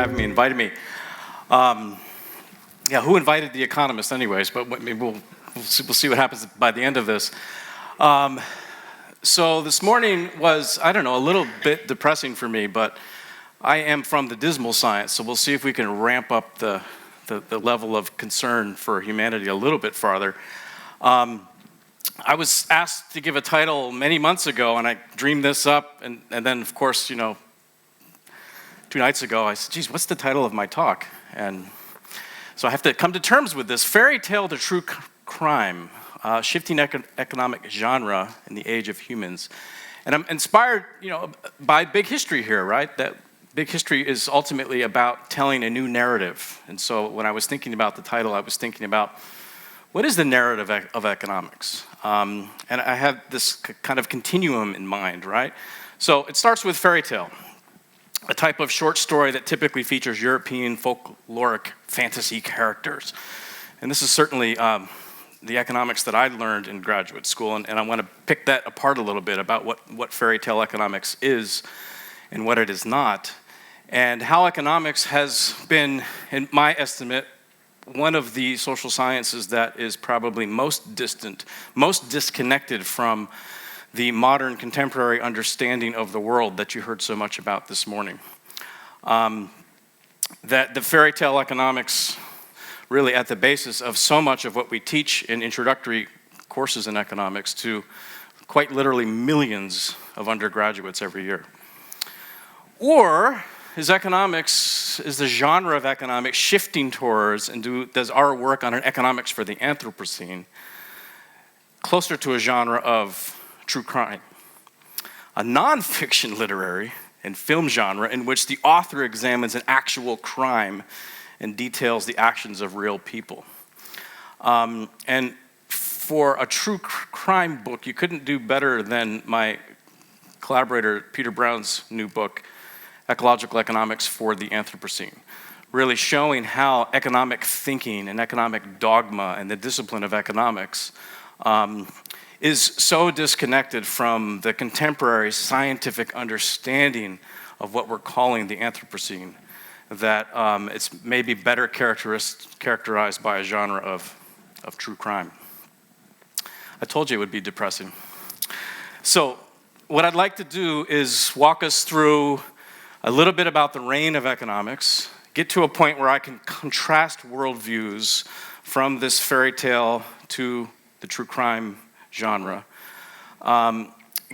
having me, inviting me. Who invited The Economist anyways, but maybe we'll see what happens by the end of this. So this morning was, a little bit depressing for me, but I am from the dismal science, so we'll see if we can ramp up the level of concern for humanity a little bit farther. I was asked to give a title many months ago, and I dreamed this up, and then, of course, 2 nights ago, I said, geez, what's the title of my talk? And so I have to come to terms with this. Fairy tale to true crime, shifting economic genre in the age of humans. And I'm inspired, by big history here, right? That big history is ultimately about telling a new narrative. And so when I was thinking about the title, I was thinking about what is the narrative of economics? And I have this kind of continuum in mind, right? So it starts with fairy tale, a type of short story that typically features European folkloric fantasy characters. And this is certainly the economics that I learned in graduate school, and I want to pick that apart a little bit about what fairy tale economics is and what it is not, and how economics has been, in my estimate, one of the social sciences that is probably most distant, most disconnected from the modern contemporary understanding of the world that you heard so much about this morning. That the fairy tale economics really at the basis of so much of what we teach in introductory courses in economics to quite literally millions of undergraduates every year. Or is the genre of economics shifting towards, and does our work on an economics for the Anthropocene closer to a genre of true crime? A nonfiction literary and film genre in which the author examines an actual crime and details the actions of real people. And for a true crime book, you couldn't do better than my collaborator Peter Brown's new book, Ecological Economics for the Anthropocene, really showing how economic thinking and economic dogma and the discipline of economics is so disconnected from the contemporary scientific understanding of what we're calling the Anthropocene that it's maybe better characterized by a genre of true crime. I told you it would be depressing. So what I'd like to do is walk us through a little bit about the reign of economics, get to a point where I can contrast worldviews from this fairy tale to the true crime genre,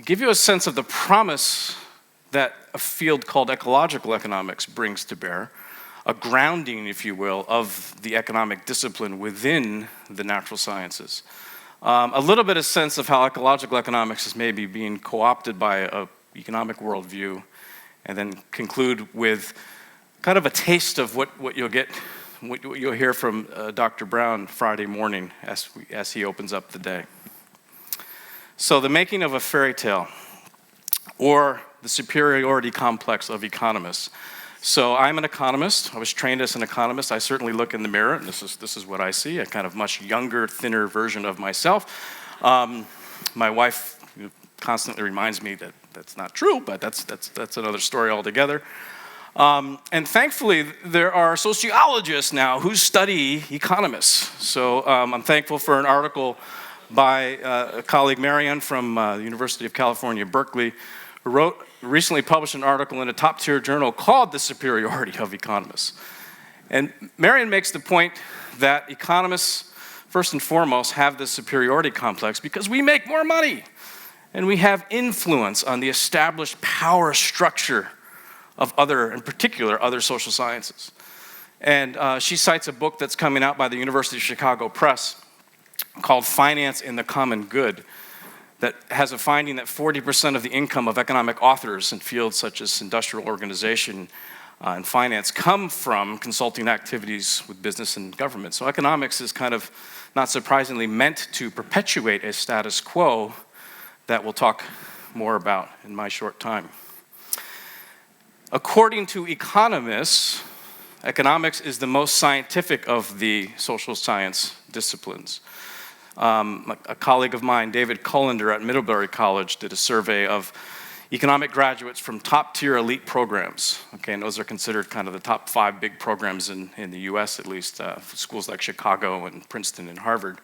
give you a sense of the promise that a field called ecological economics brings to bear, a grounding, if you will, of the economic discipline within the natural sciences. A little bit of sense of how ecological economics is maybe being co-opted by an economic worldview, and then conclude with kind of a taste of what you'll hear from Dr. Brown Friday morning as he opens up the day. So the making of a fairy tale, or the superiority complex of economists. So I'm an economist. I was trained as an economist. I certainly look in the mirror, and this is what I see, a kind of much younger, thinner version of myself. My wife constantly reminds me that that's not true, but that's another story altogether. And thankfully, there are sociologists now who study economists. So I'm thankful for an article by a colleague, Marianne, from the University of California, Berkeley, who recently published an article in a top-tier journal called The Superiority of Economists. And Marianne makes the point that economists, first and foremost, have this superiority complex because we make more money and we have influence on the established power structure of in particular, other social sciences. And she cites a book that's coming out by the University of Chicago Press called Finance in the Common Good, that has a finding that 40% of the income of economic authors in fields such as industrial organization and finance come from consulting activities with business and government. So economics is kind of, not surprisingly, meant to perpetuate a status quo that we'll talk more about in my short time. According to economists, economics is the most scientific of the social science disciplines. A colleague of mine, David Cullender at Middlebury College, did a survey of economic graduates from top-tier elite programs. Okay, and those are considered kind of the top 5 big programs in the US, at least, schools like Chicago and Princeton and Harvard.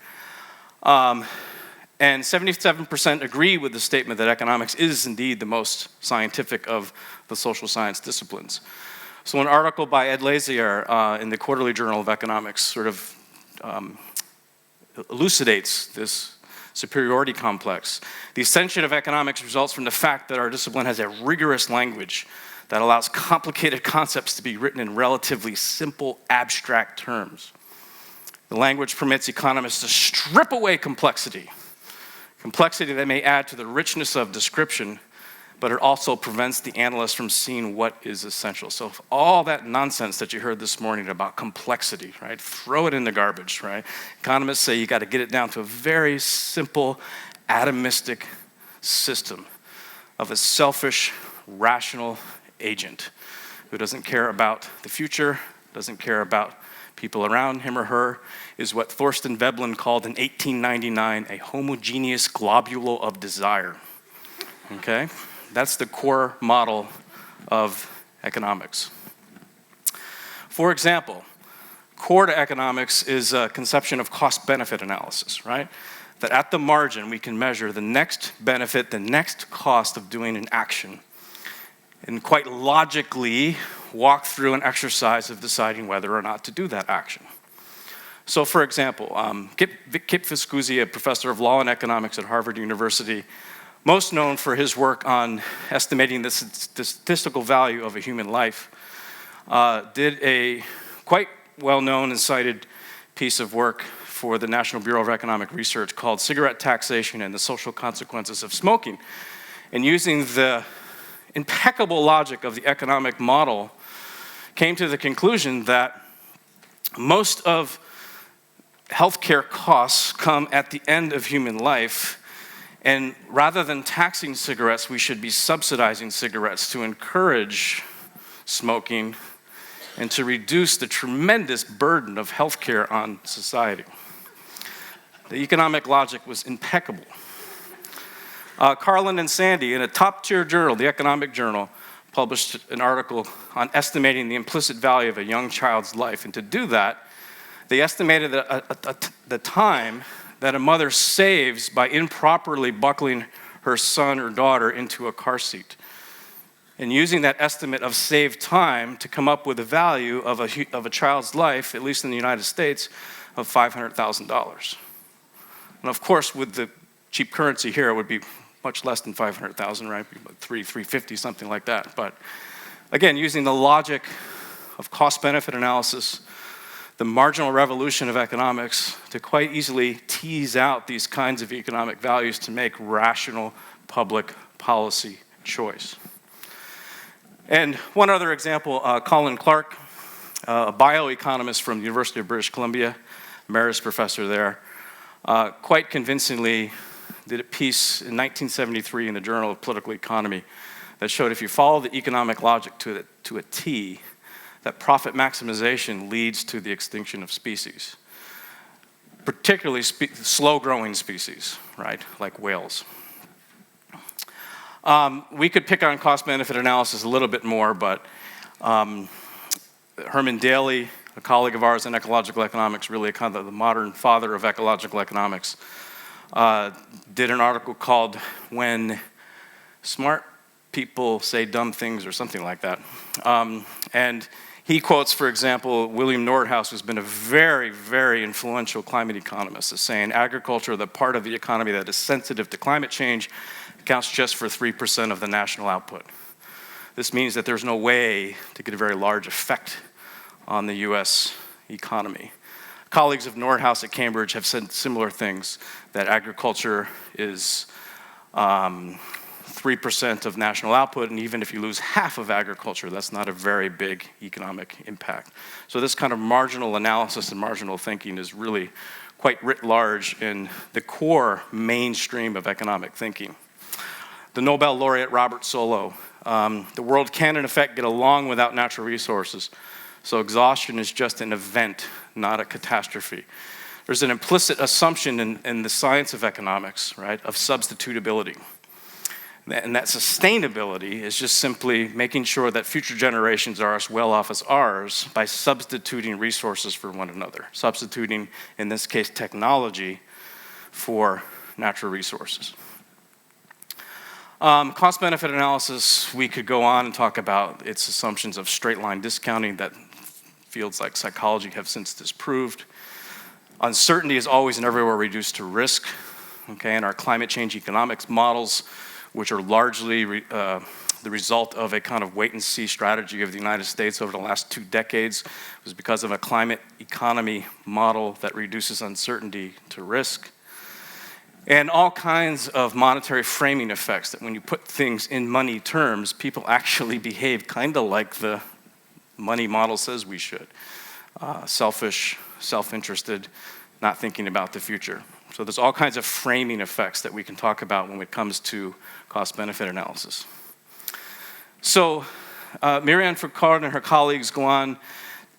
And 77% agree with the statement that economics is indeed the most scientific of the social science disciplines. So an article by Ed Lazier in the Quarterly Journal of Economics sort of elucidates this superiority complex. The ascension of economics results from the fact that our discipline has a rigorous language that allows complicated concepts to be written in relatively simple, abstract terms. The language permits economists to strip away complexity that may add to the richness of description, but it also prevents the analyst from seeing what is essential. So all that nonsense that you heard this morning about complexity, right? Throw it in the garbage, right? Economists say you got to get it down to a very simple, atomistic system of a selfish, rational agent who doesn't care about the future, doesn't care about people around him or her, is what Thorstein Veblen called in 1899 a homogeneous globule of desire. Okay? That's the core model of economics. For example, core to economics is a conception of cost-benefit analysis, right? That at the margin we can measure the next benefit, the next cost of doing an action, and quite logically walk through an exercise of deciding whether or not to do that action. So for example, Kip Viscusi, a professor of law and economics at Harvard University, most known for his work on estimating the statistical value of a human life, did a quite well-known and cited piece of work for the National Bureau of Economic Research called Cigarette Taxation and the Social Consequences of Smoking. And using the impeccable logic of the economic model, came to the conclusion that most of healthcare costs come at the end of human life, and rather than taxing cigarettes, we should be subsidizing cigarettes to encourage smoking and to reduce the tremendous burden of healthcare on society. The economic logic was impeccable. Carlin and Sandy, in a top-tier journal, the Economic Journal, published an article on estimating the implicit value of a young child's life. And to do that, they estimated the time that a mother saves by improperly buckling her son or daughter into a car seat. And using that estimate of saved time to come up with a value of a child's life, at least in the United States, of $500,000. And of course, with the cheap currency here, it would be much less than 500,000, right? $350, something like that. But again, using the logic of cost-benefit analysis, the marginal revolution of economics, to quite easily tease out these kinds of economic values to make rational public policy choice. And one other example, Colin Clark, a bioeconomist from the University of British Columbia, emeritus professor there, quite convincingly did a piece in 1973 in the Journal of Political Economy that showed if you follow the economic logic to a T, that profit maximization leads to the extinction of species, particularly slow-growing species, right, like whales. We could pick on cost-benefit analysis a little bit more, but Herman Daly, a colleague of ours in ecological economics, really kind of the modern father of ecological economics, did an article called When Smart People Say Dumb Things, or something like that. And he quotes, for example, William Nordhaus, who's been a very, very influential climate economist, as saying agriculture, the part of the economy that is sensitive to climate change, accounts just for 3% of the national output. This means that there's no way to get a very large effect on the US economy. Colleagues of Nordhaus at Cambridge have said similar things, that agriculture is 3% of national output, and even if you lose half of agriculture, that's not a very big economic impact. So this kind of marginal analysis and marginal thinking is really quite writ large in the core mainstream of economic thinking. The Nobel laureate Robert Solow, the world can in effect get along without natural resources, so exhaustion is just an event, not a catastrophe. There's an implicit assumption in the science of economics, right, of substitutability. And that sustainability is just simply making sure that future generations are as well off as ours by substituting resources for one another, substituting, in this case, technology for natural resources. Cost-benefit analysis, we could go on and talk about its assumptions of straight-line discounting that fields like psychology have since disproved. Uncertainty is always and everywhere reduced to risk, okay, and our climate change economics models, which are largely the result of a kind of wait-and-see strategy of the United States over the last 2 decades, was because of a climate economy model that reduces uncertainty to risk. And all kinds of monetary framing effects that when you put things in money terms, people actually behave kind of like the money model says we should. Selfish, self-interested, not thinking about the future. So there's all kinds of framing effects that we can talk about when it comes to cost-benefit analysis. So Marianne Foucault and her colleagues go on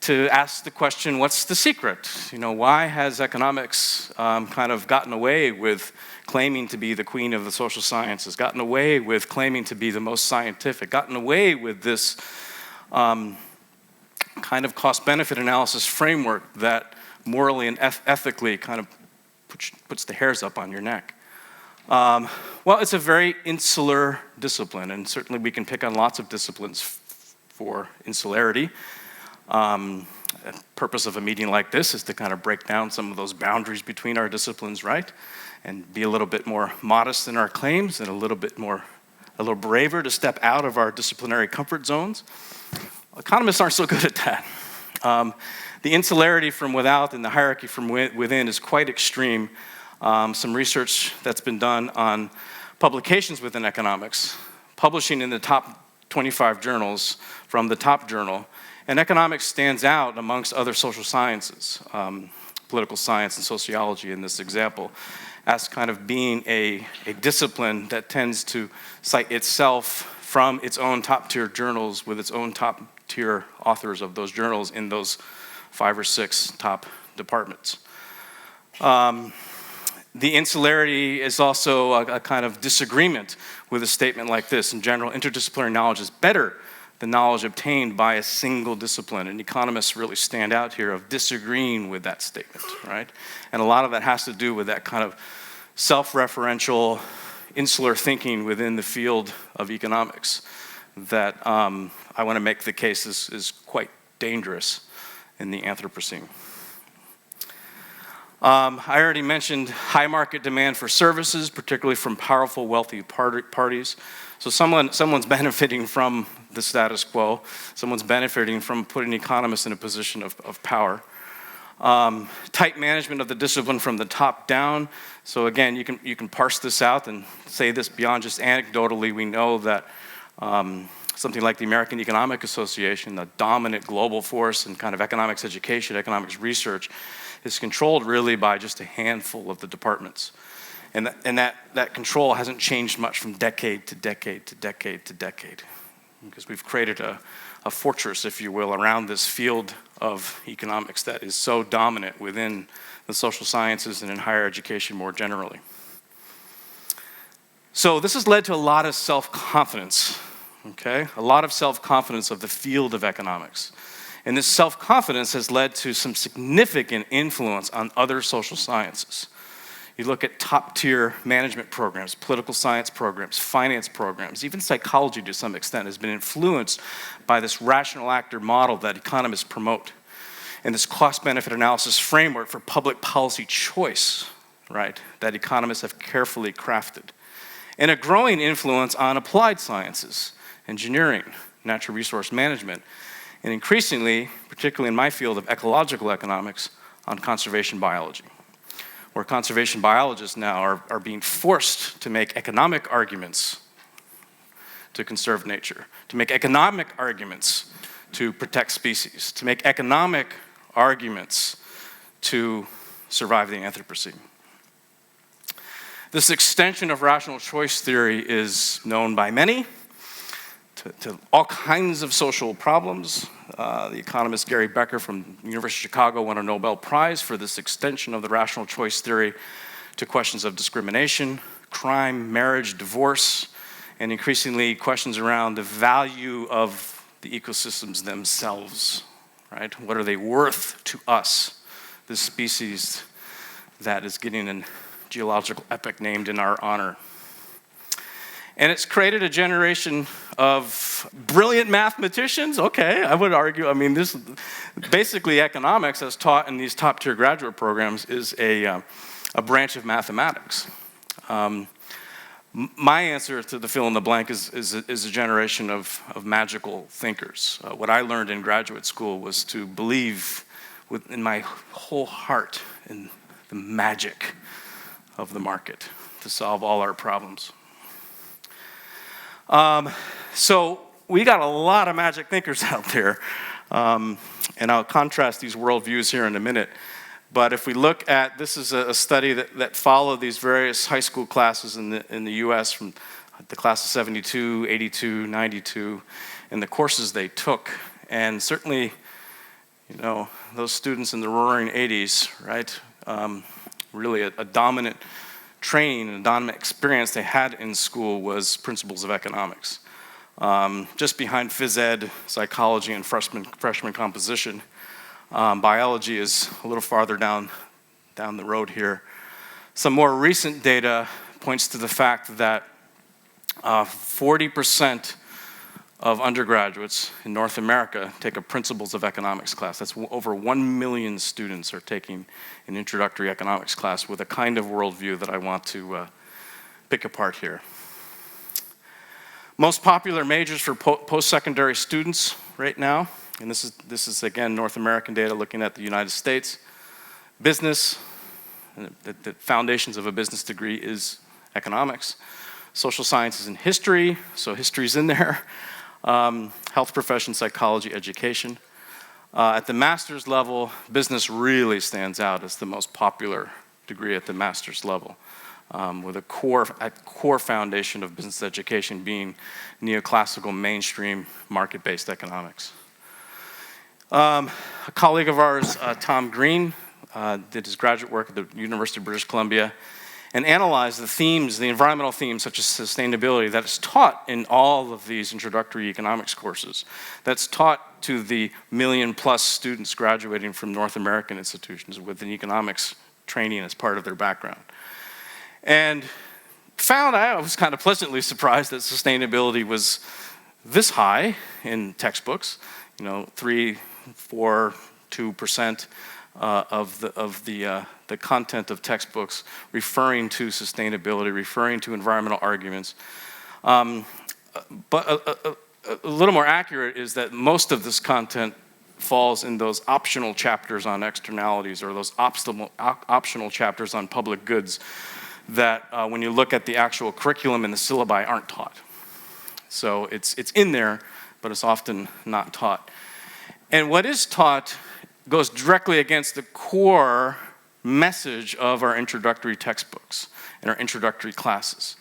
to ask the question, what's the secret? You know, why has economics kind of gotten away with claiming to be the queen of the social sciences, gotten away with claiming to be the most scientific, gotten away with this kind of cost-benefit analysis framework that morally and ethically kind of puts the hairs up on your neck? Well, it's a very insular discipline, and certainly we can pick on lots of disciplines for insularity. The purpose of a meeting like this is to kind of break down some of those boundaries between our disciplines, right? And be a little bit more modest in our claims and a little braver to step out of our disciplinary comfort zones. Economists aren't so good at that. The insularity from without and the hierarchy from within is quite extreme. Some research that's been done on publications within economics, publishing in the top 25 journals from the top journal, and economics stands out amongst other social sciences, political science and sociology in this example, as kind of being a discipline that tends to cite itself from its own top-tier journals with its own top-tier authors of those journals in those 5 or 6 top departments. The insularity is also a kind of disagreement with a statement like this. In general, interdisciplinary knowledge is better than knowledge obtained by a single discipline. And economists really stand out here of disagreeing with that statement, right? And a lot of that has to do with that kind of self-referential, insular thinking within the field of economics that I want to make the case is quite dangerous in the Anthropocene. I already mentioned high market demand for services, particularly from powerful, wealthy parties. So someone's benefiting from the status quo. Someone's benefiting from putting economists in a position of power. Tight management of the discipline from the top down. So again, you can parse this out and say this beyond just anecdotally. We know that something like the American Economic Association, the dominant global force in kind of economics education, economics research, is controlled really by just a handful of the departments. And that control hasn't changed much from decade to decade to decade to decade, because we've created a fortress, if you will, around this field of economics that is so dominant within the social sciences and in higher education more generally. So this has led to a lot of self-confidence, okay? A lot of self-confidence of the field of economics. And this self-confidence has led to some significant influence on other social sciences. You look at top-tier management programs, political science programs, finance programs, even psychology to some extent has been influenced by this rational actor model that economists promote, and this cost-benefit analysis framework for public policy choice, right, that economists have carefully crafted. And a growing influence on applied sciences, engineering, natural resource management, and increasingly, particularly in my field of ecological economics, on conservation biology, where conservation biologists now are being forced to make economic arguments to conserve nature, to make economic arguments to protect species, to make economic arguments to survive the Anthropocene. This extension of rational choice theory is known by many to all kinds of social problems. The economist Gary Becker from the University of Chicago won a Nobel Prize for this extension of the rational choice theory to questions of discrimination, crime, marriage, divorce, and increasingly questions around the value of the ecosystems themselves, right? What are they worth to us, this species that is getting a geological epoch named in our honor? And it's created a generation of brilliant mathematicians. Okay, I would argue, I mean, this basically economics as taught in these top-tier graduate programs is a branch of mathematics. My answer to the fill in the blank is a generation of magical thinkers. What I learned in graduate school was to believe in my whole heart in the magic of the market to solve all our problems. So we got a lot of magic thinkers out there, and I'll contrast these worldviews here in a minute. But if we look at, this is a study that followed these various high school classes in the US from the class of 72, 82, 92, and the courses they took. And certainly, you know, those students in the roaring 80s, right, really a dominant training and a dominant experience they had in school was principles of economics. Just behind phys ed, psychology, and freshman composition. Biology is a little farther down the road here. Some more recent data points to the fact that 40% of undergraduates in North America take a Principles of Economics class. That's over 1 million students are taking an introductory economics class with a kind of worldview that I want to pick apart here. Most popular majors for post-secondary students right now, and this is again North American data looking at the United States. Business, the foundations of a business degree is economics. Social sciences and history, so history's in there. Health profession, psychology, education. At the master's level, business really stands out as the most popular degree at the master's level, with a core foundation of business education being neoclassical mainstream market-based economics. A colleague of ours, Tom Green, did his graduate work at the University of British Columbia and analyzed the themes, the environmental themes such as sustainability that is taught in all of these introductory economics courses. That's taught to the 1 million+ students graduating from North American institutions with an economics training as part of their background. And I was kind of pleasantly surprised that sustainability was this high in textbooks, you know, 3, 4, 2% of the content of textbooks referring to sustainability, referring to environmental arguments. But a little more accurate is that most of this content falls in those optional chapters on externalities or those optional chapters on public goods that when you look at the actual curriculum and the syllabi aren't taught. So it's in there, but it's often not taught. And what is taught goes directly against the core message of our introductory textbooks and our introductory classes.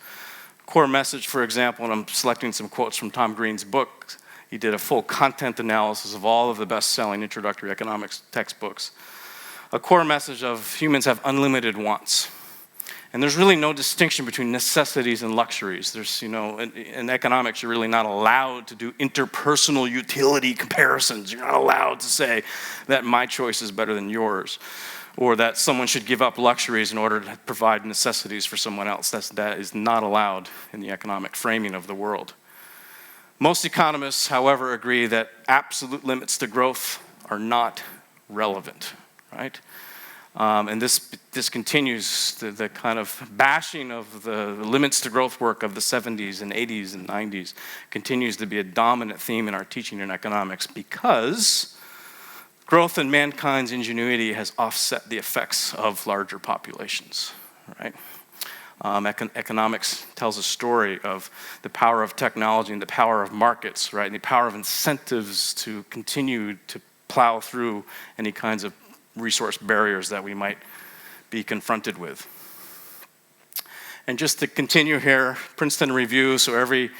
Core message, for example, and I'm selecting some quotes from Tom Green's book. He did a full content analysis of all of the best-selling introductory economics textbooks. A core message of humans have unlimited wants. And there's really no distinction between necessities and luxuries. There's, you know, in economics, you're really not allowed to do interpersonal utility comparisons. You're not allowed to say that my choice is better than yours, or that someone should give up luxuries in order to provide necessities for someone else. That is not allowed in the economic framing of the world. Most economists, however, agree that absolute limits to growth are not relevant, right? And this continues the kind of bashing of the limits to growth work of the 70s and 80s and 90s continues to be a dominant theme in our teaching in economics because growth in mankind's ingenuity has offset the effects of larger populations, right? Economics tells a story of the power of technology and the power of markets, right? And the power of incentives to continue to plow through any kinds of resource barriers that we might be confronted with. And just to continue here, Princeton Review, so every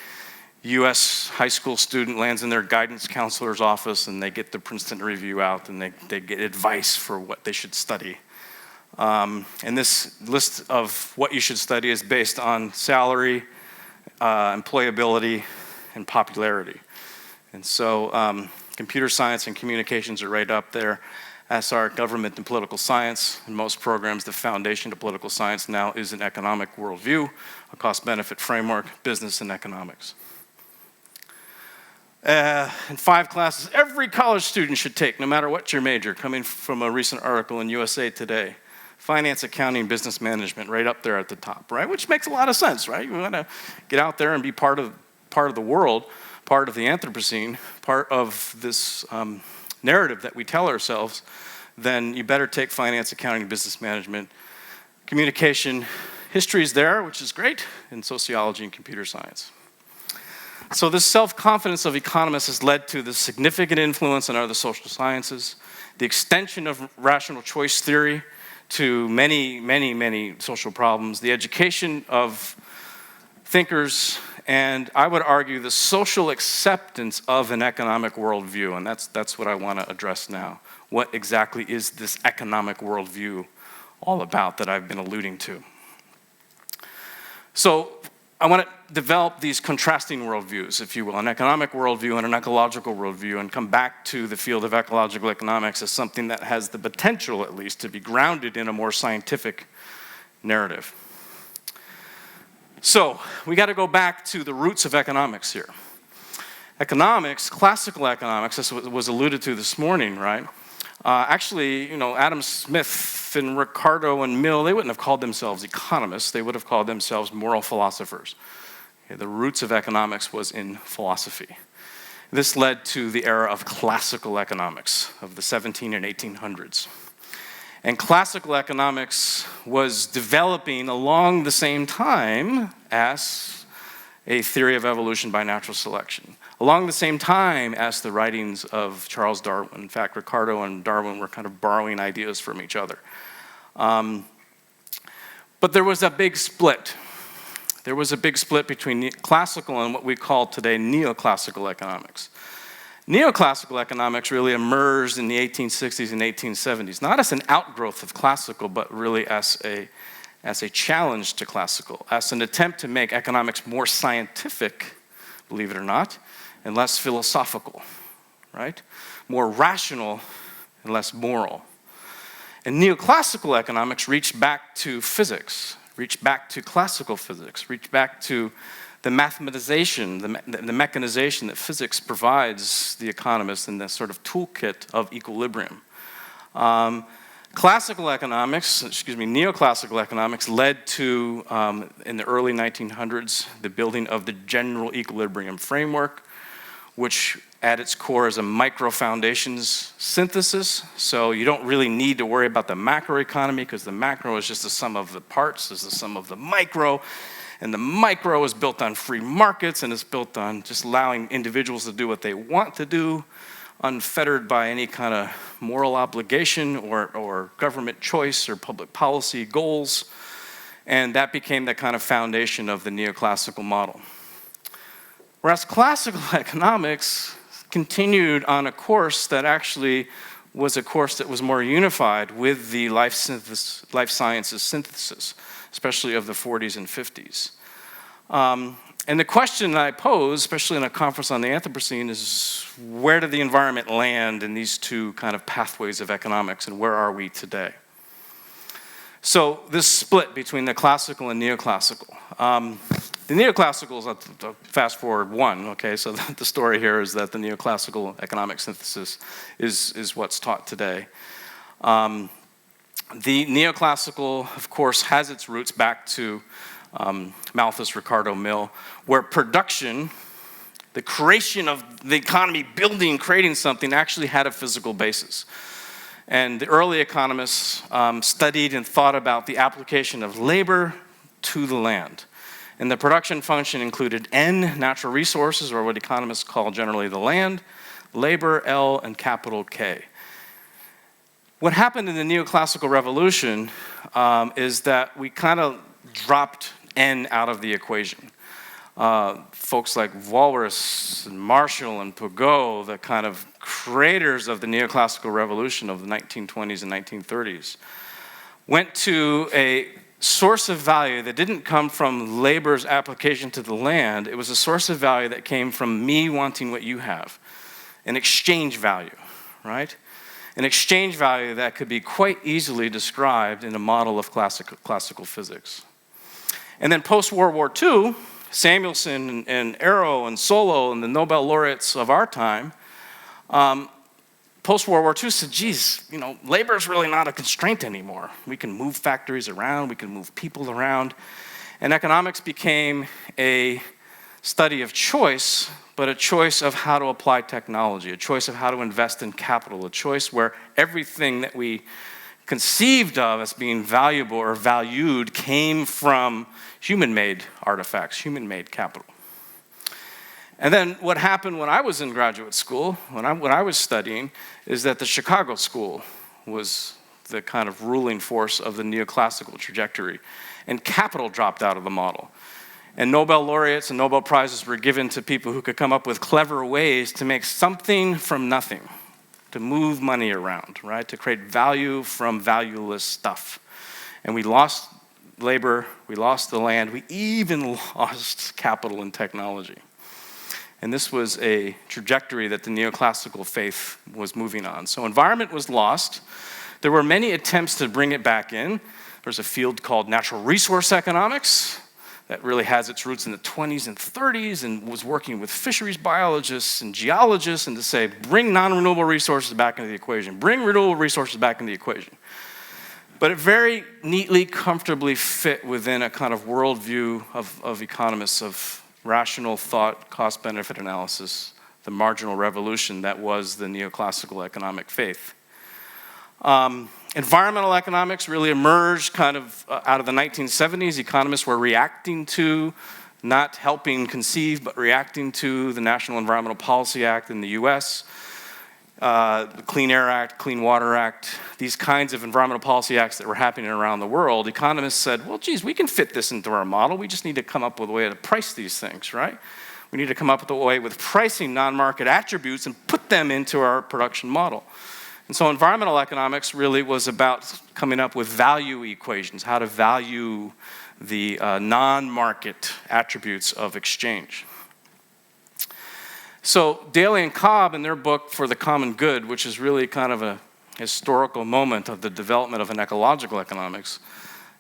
US high school student lands in their guidance counselor's office and they get the Princeton Review out and they get advice for what they should study. And this list of what you should study is based on salary, employability, and popularity. And so computer science and communications are right up there, as are government and political science. In most programs, the foundation of political science now is an economic worldview, a cost-benefit framework, business, and economics. In 5 classes every college student should take, no matter what your major, coming from a recent article in USA Today. Finance, accounting, business management, right up there at the top, right? Which makes a lot of sense, right? You want to get out there and be part of the world, part of the Anthropocene, part of this narrative that we tell ourselves, then you better take finance, accounting, business management. Communication, history is there, which is great, and sociology and computer science. So this self-confidence of economists has led to the significant influence on other social sciences, the extension of rational choice theory to many, many, many social problems, the education of thinkers, and I would argue the social acceptance of an economic worldview, and that's what I want to address now. What exactly is this economic worldview all about that I've been alluding to? So I want to develop these contrasting worldviews, if you will, an economic worldview and an ecological worldview, and come back to the field of ecological economics as something that has the potential, at least, to be grounded in a more scientific narrative. So we got to go back to the roots of economics here. Economics, classical economics, as was alluded to this morning, right? Actually, Adam Smith and Ricardo and Mill, they wouldn't have called themselves economists. They would have called themselves moral philosophers. Okay, the roots of economics was in philosophy. This led to the era of classical economics of the 17 and 1800s. And classical economics was developing along the same time as a theory of evolution by natural selection, along the same time as the writings of Charles Darwin. In fact, Ricardo and Darwin were kind of borrowing ideas from each other. But there was a big split. There was a big split between classical and what we call today neoclassical economics. Neoclassical economics really emerged in the 1860s and 1870s, not as an outgrowth of classical, but really as a challenge to classical, as an attempt to make economics more scientific, believe it or not, and less philosophical, right? More rational and less moral. And neoclassical economics reached back to physics, reached back to classical physics, reached back to the mathematization, the mechanization that physics provides the economist in the sort of toolkit of equilibrium. Neoclassical economics led to, in the early 1900s, the building of the general equilibrium framework, which at its core is a micro-foundations synthesis. So you don't really need to worry about the macroeconomy because the macro is just the sum of the parts, is the sum of the micro. And the micro is built on free markets and it's built on just allowing individuals to do what they want to do, unfettered by any kind of moral obligation or government choice or public policy goals. And that became the kind of foundation of the neoclassical model. Whereas classical economics continued on a course that actually was a course that was more unified with the life sciences synthesis, especially of the 40s and 50s. And the question that I pose, especially in a conference on the Anthropocene, is where did the environment land in these two kind of pathways of economics, and where are we today? So this split between the classical and neoclassical. The neoclassical is fast forward one, okay? So the story here is that the neoclassical economic synthesis is what's taught today. The neoclassical, of course, has its roots back to Malthus, Ricardo, Mill, where production, the creation of the economy, creating something, actually had a physical basis. And the early economists studied and thought about the application of labor to the land. And the production function included N, natural resources, or what economists call generally the land, labor, L, and capital K. What happened in the neoclassical revolution is that we kind of dropped N out of the equation. Folks like Walras and Marshall and Peugeot, the kind of creators of the neoclassical revolution of the 1920s and 1930s, went to a source of value that didn't come from labor's application to the land. It was a source of value that came from me wanting what you have, an exchange value, right? An exchange value that could be quite easily described in a model of classical physics. And then post-World War II, Samuelson and Arrow and Solow and the Nobel laureates of our time, post-World War II said, geez, labor is really not a constraint anymore. We can move factories around, we can move people around. And economics became a study of choice, but a choice of how to apply technology, a choice of how to invest in capital, a choice where everything that we conceived of as being valuable or valued came from human-made artifacts, human-made capital. And then what happened when I was in graduate school, when I was studying, is that the Chicago School was the kind of ruling force of the neoclassical trajectory. And capital dropped out of the model. And Nobel laureates and Nobel Prizes were given to people who could come up with clever ways to make something from nothing, to move money around, right? To create value from valueless stuff. And we lost labor, we lost the land, we even lost capital and technology. And this was a trajectory that the neoclassical faith was moving on. So environment was lost. There were many attempts to bring it back in. There's a field called natural resource economics that really has its roots in the 20s and 30s and was working with fisheries biologists and geologists and to say, bring non-renewable resources back into the equation, bring renewable resources back into the equation. But it very neatly, comfortably fit within a kind of worldview of economists, of rational thought, cost-benefit analysis, the marginal revolution that was the neoclassical economic faith. Environmental economics really emerged kind of out of the 1970s. Economists were reacting to, not helping conceive, but reacting to the National Environmental Policy Act in the US, the Clean Air Act, Clean Water Act, these kinds of environmental policy acts that were happening around the world. Economists said, well, geez, we can fit this into our model. We just need to come up with a way to price these things, right? We need to come up with a way with pricing non-market attributes and put them into our production model. And so environmental economics really was about coming up with value equations, how to value the non-market attributes of exchange. So Daly and Cobb, in their book For the Common Good, which is really kind of a historical moment of the development of an ecological economics,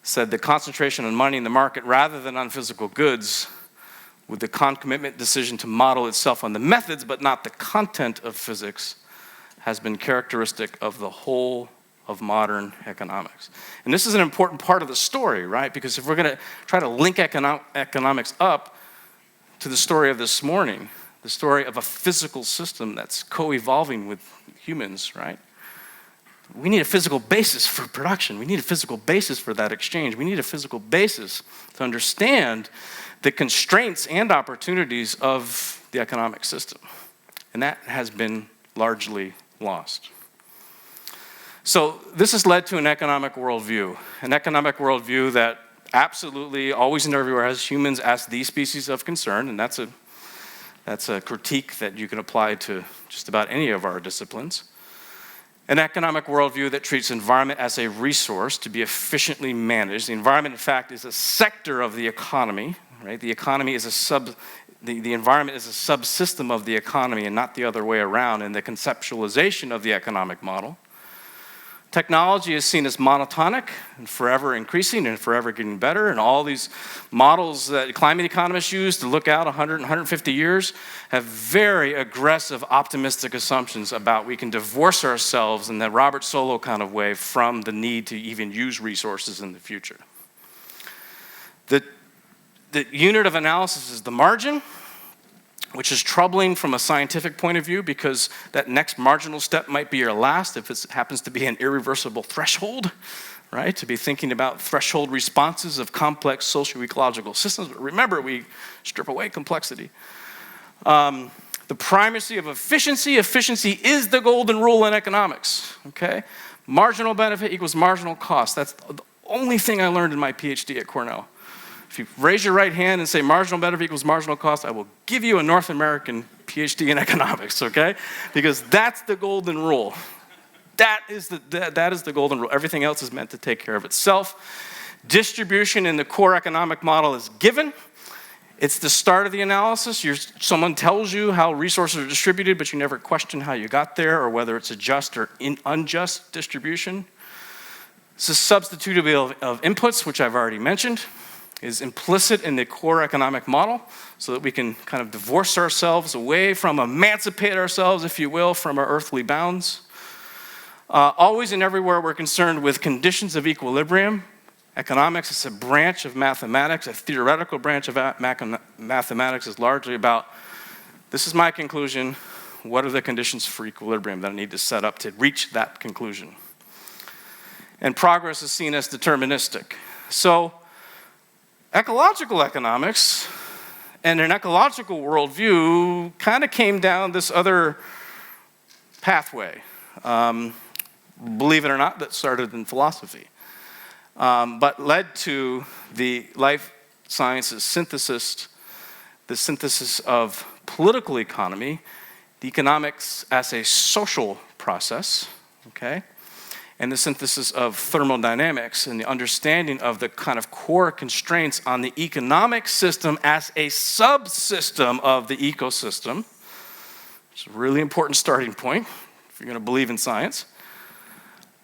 said the concentration on money in the market rather than on physical goods, with the concomitant decision to model itself on the methods but not the content of physics, has been characteristic of the whole of modern economics. And this is an important part of the story, right? Because if we're going to try to link economics up to the story of this morning, the story of a physical system that's co-evolving with humans, right? We need a physical basis for production. We need a physical basis for that exchange. We need a physical basis to understand the constraints and opportunities of the economic system. And that has been largely lost. So this has led to an economic worldview that absolutely, always and everywhere, has humans as the species of concern, and that's a critique that you can apply to just about any of our disciplines. An economic worldview that treats environment as a resource to be efficiently managed. The environment, in fact, is a sector of the economy, right? The economy is the environment is a subsystem of the economy and not the other way around in the conceptualization of the economic model. Technology is seen as monotonic and forever increasing and forever getting better, and all these models that climate economists use to look out 100 and 150 years have very aggressive, optimistic assumptions about we can divorce ourselves in the Robert Solow kind of way from the need to even use resources in the future. The unit of analysis is the margin, which is troubling from a scientific point of view because that next marginal step might be your last if it happens to be an irreversible threshold, right? To be thinking about threshold responses of complex socio-ecological systems. But remember, we strip away complexity. The primacy of efficiency. Efficiency is the golden rule in economics, okay? Marginal benefit equals marginal cost. That's the only thing I learned in my PhD at Cornell. If you raise your right hand and say marginal benefit equals marginal cost, I will give you a North American PhD in economics, okay? Because that's the golden rule. That is the golden rule. Everything else is meant to take care of itself. Distribution in the core economic model is given. It's the start of the analysis. Someone tells you how resources are distributed, but you never question how you got there or whether it's a just or unjust distribution. It's the substitutability of inputs, which I've already mentioned, is implicit in the core economic model so that we can kind of divorce ourselves away from, emancipate ourselves, if you will, from our earthly bounds. Always and everywhere we're concerned with conditions of equilibrium. Economics is a branch of mathematics, a theoretical branch of mathematics is largely about, this is my conclusion, what are the conditions for equilibrium that I need to set up to reach that conclusion? And progress is seen as deterministic. So, ecological economics and an ecological worldview kind of came down this other pathway. Believe it or not, that started in philosophy. But led to the life sciences synthesis, the synthesis of political economy, the economics as a social process, okay, and the synthesis of thermodynamics and the understanding of the kind of core constraints on the economic system as a subsystem of the ecosystem. It's a really important starting point if you're going to believe in science.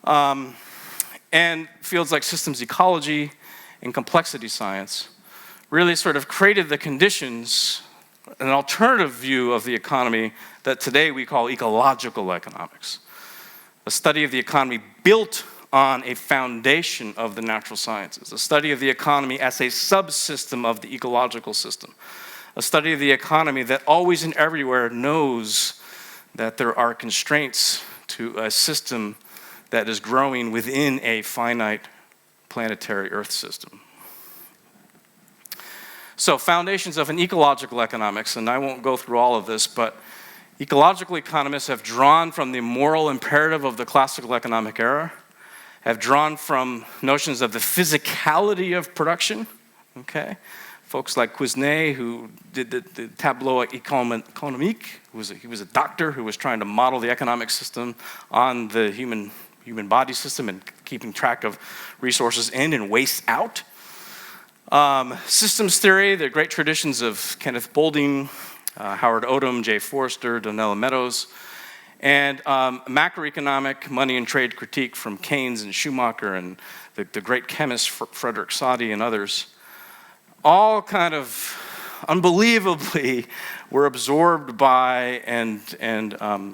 And fields like systems ecology and complexity science really sort of created the conditions, an alternative view of the economy that today we call ecological economics. A study of the economy built on a foundation of the natural sciences. A study of the economy as a subsystem of the ecological system. A study of the economy that always and everywhere knows that there are constraints to a system that is growing within a finite planetary Earth system. So, foundations of an ecological economics, and I won't go through all of this, but ecological economists have drawn from the moral imperative of the classical economic era, have drawn from notions of the physicality of production, okay? Folks like Quesnay, who did the tableau économique, he was a doctor who was trying to model the economic system on the human body system and keeping track of resources in and waste out. Systems theory, the great traditions of Kenneth Boulding, Howard Odum, Jay Forrester, Donella Meadows, and macroeconomic money and trade critique from Keynes and Schumacher and the great chemist Frederick Soddy and others, all kind of unbelievably were absorbed by and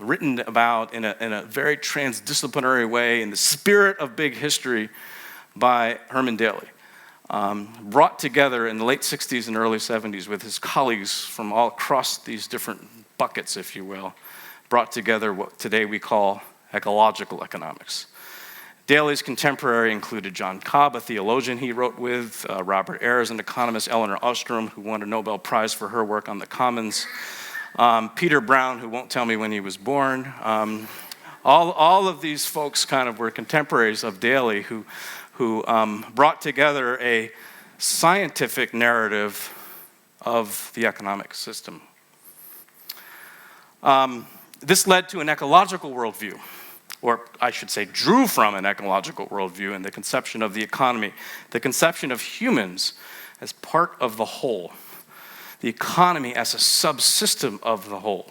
written about in a very transdisciplinary way in the spirit of big history by Herman Daly. Brought together in the late 60s and early 70s with his colleagues from all across these different buckets, if you will, brought together what today we call ecological economics. Daly's contemporary included John Cobb, a theologian he wrote with, Robert Ayres, an economist, Elinor Ostrom, who won a Nobel Prize for her work on the commons, Peter Brown, who won't tell me when he was born. All of these folks kind of were contemporaries of Daly who brought together a scientific narrative of the economic system. This led to an ecological worldview, or I should say drew from an ecological worldview and the conception of the economy, the conception of humans as part of the whole, the economy as a subsystem of the whole,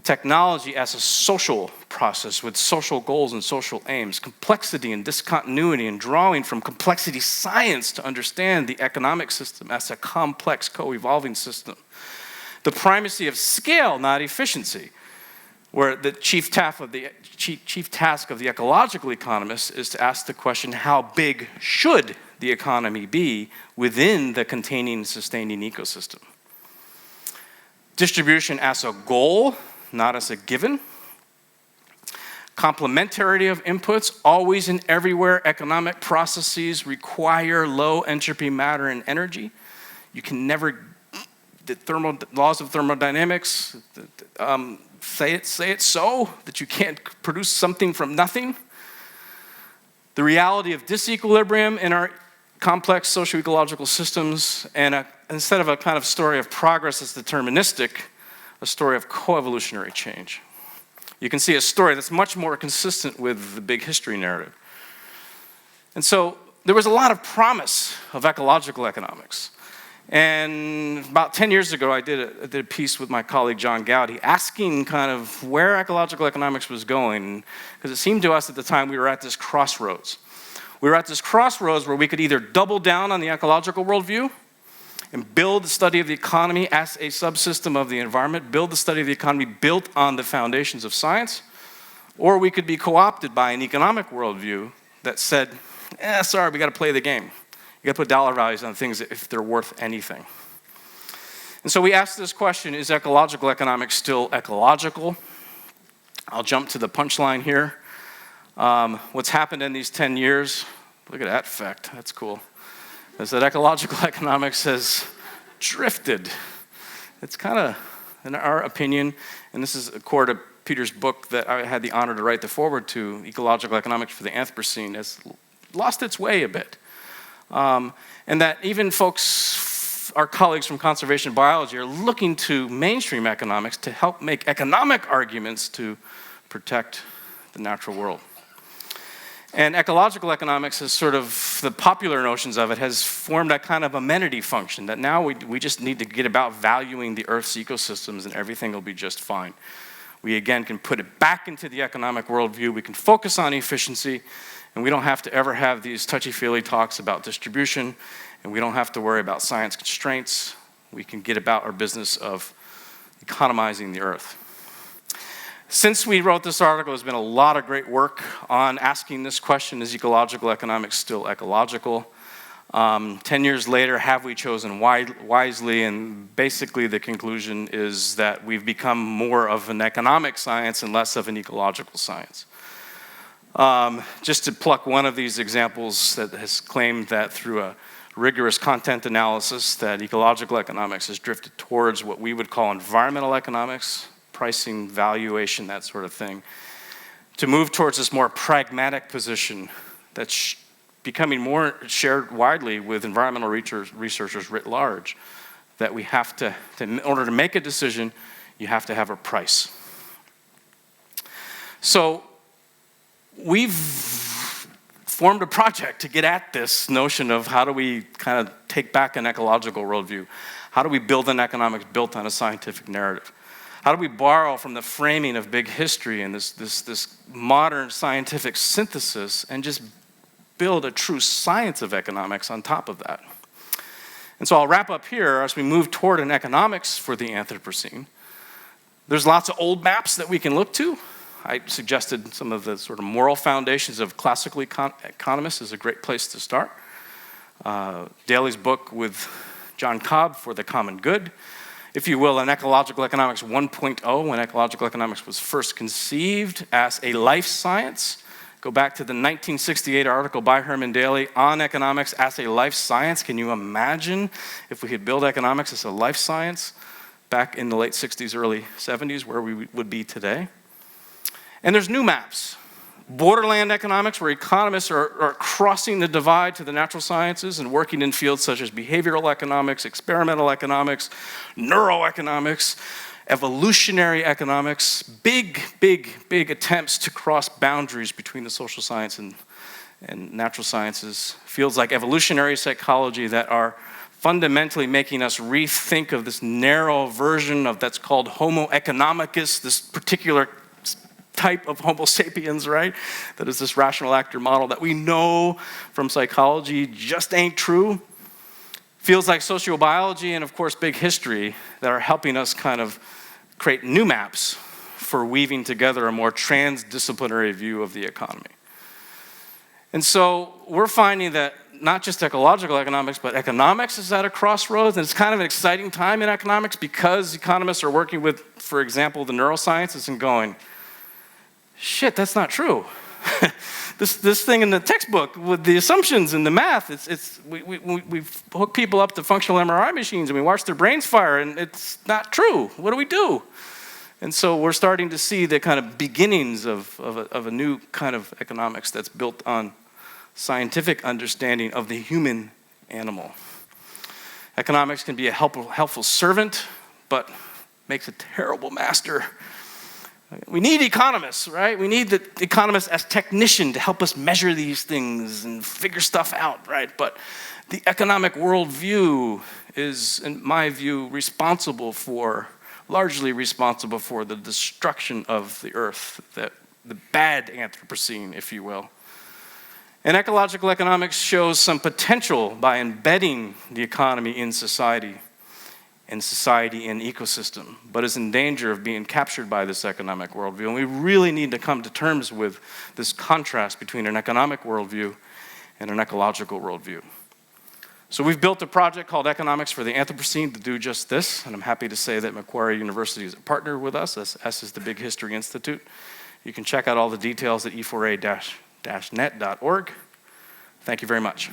technology as a social process with social goals and social aims, complexity and discontinuity and drawing from complexity science to understand the economic system as a complex co-evolving system. The primacy of scale, not efficiency, where the chief task of the ecological economist is to ask the question, how big should the economy be within the containing, sustaining ecosystem? Distribution as a goal, not as a given. Complementarity of inputs, always and everywhere economic processes require low entropy matter and energy. You can never, the laws of thermodynamics say it so, that you can't produce something from nothing. The reality of disequilibrium in our complex socio-ecological systems, and instead of a kind of story of progress that's deterministic, a story of coevolutionary change. You can see a story that's much more consistent with the big history narrative. And so there was a lot of promise of ecological economics. And about 10 years ago, I did a piece with my colleague John Gowdy asking kind of where ecological economics was going, because it seemed to us at the time we were at this crossroads. We were at this crossroads where we could either double down on the ecological worldview and build the study of the economy as a subsystem of the environment, build the study of the economy built on the foundations of science, or we could be co-opted by an economic worldview that said, sorry, we got to play the game. You got to put dollar values on things if they're worth anything. And so we asked this question, is ecological economics still ecological? I'll jump to the punchline here. What's happened in these 10 years, look at that fact, that's cool, is that ecological economics has drifted. It's kind of, in our opinion, and this is core to Peter's book that I had the honor to write the foreword to, Ecological Economics for the Anthropocene, has lost its way a bit. And that even folks, our colleagues from conservation biology, are looking to mainstream economics to help make economic arguments to protect the natural world. And ecological economics is sort of, the popular notions of it has formed that kind of amenity function, that now we just need to get about valuing the Earth's ecosystems and everything will be just fine. We again can put it back into the economic worldview, we can focus on efficiency, and we don't have to ever have these touchy-feely talks about distribution, and we don't have to worry about science constraints. We can get about our business of economizing the Earth. Since we wrote this article, there's been a lot of great work on asking this question, is ecological economics still ecological? 10 years later, have we chosen wisely? And basically the conclusion is that we've become more of an economic science and less of an ecological science. Just to pluck one of these examples that has claimed that through a rigorous content analysis that ecological economics has drifted towards what we would call environmental economics, pricing, valuation, that sort of thing, to move towards this more pragmatic position that's becoming more shared widely with environmental researchers writ large, that we have to, in order to make a decision, you have to have a price. So we've formed a project to get at this notion of how do we kind of take back an ecological worldview? How do we build an economics built on a scientific narrative? How do we borrow from the framing of big history and this modern scientific synthesis and just build a true science of economics on top of that? And so I'll wrap up here as we move toward an economics for the Anthropocene. There's lots of old maps that we can look to. I suggested some of the sort of moral foundations of classical economists is a great place to start. Daly's book with John Cobb, For the Common Good. If you will, an Ecological Economics 1.0, when ecological economics was first conceived as a life science. Go back to the 1968 article by Herman Daly on economics as a life science. Can you imagine if we could build economics as a life science back in the late 60s, early 70s, where we would be today? And there's new maps. Borderland economics, where economists are crossing the divide to the natural sciences and working in fields such as behavioral economics, experimental economics, neuroeconomics, evolutionary economics, big attempts to cross boundaries between the social science and natural sciences. Fields like evolutionary psychology that are fundamentally making us rethink of this narrow version of that's called Homo economicus, this particular type of Homo sapiens, right? That is this rational actor model that we know from psychology just ain't true. Fields like sociobiology and of course big history that are helping us kind of create new maps for weaving together a more transdisciplinary view of the economy. And so we're finding that not just ecological economics, but economics is at a crossroads, and it's kind of an exciting time in economics because economists are working with, for example, the neurosciences and going, shit, that's not true. This thing in the textbook with the assumptions and the math, we've hooked people up to functional MRI machines and we watch their brains fire and it's not true. What do we do? And so we're starting to see the kind of beginnings of a new kind of economics that's built on scientific understanding of the human animal. Economics can be a helpful servant, but makes a terrible master. We need economists, right? We need the economists as technician to help us measure these things and figure stuff out, right? But the economic worldview is, in my view, largely responsible for the destruction of the earth, the bad Anthropocene, if you will. And ecological economics shows some potential by embedding the economy in society in ecosystem, but is in danger of being captured by this economic worldview. And we really need to come to terms with this contrast between an economic worldview and an ecological worldview. So we've built a project called Economics for the Anthropocene to do just this, and I'm happy to say that Macquarie University is a partner with us. S is the Big History Institute. You can check out all the details at e4a-net.org. Thank you very much.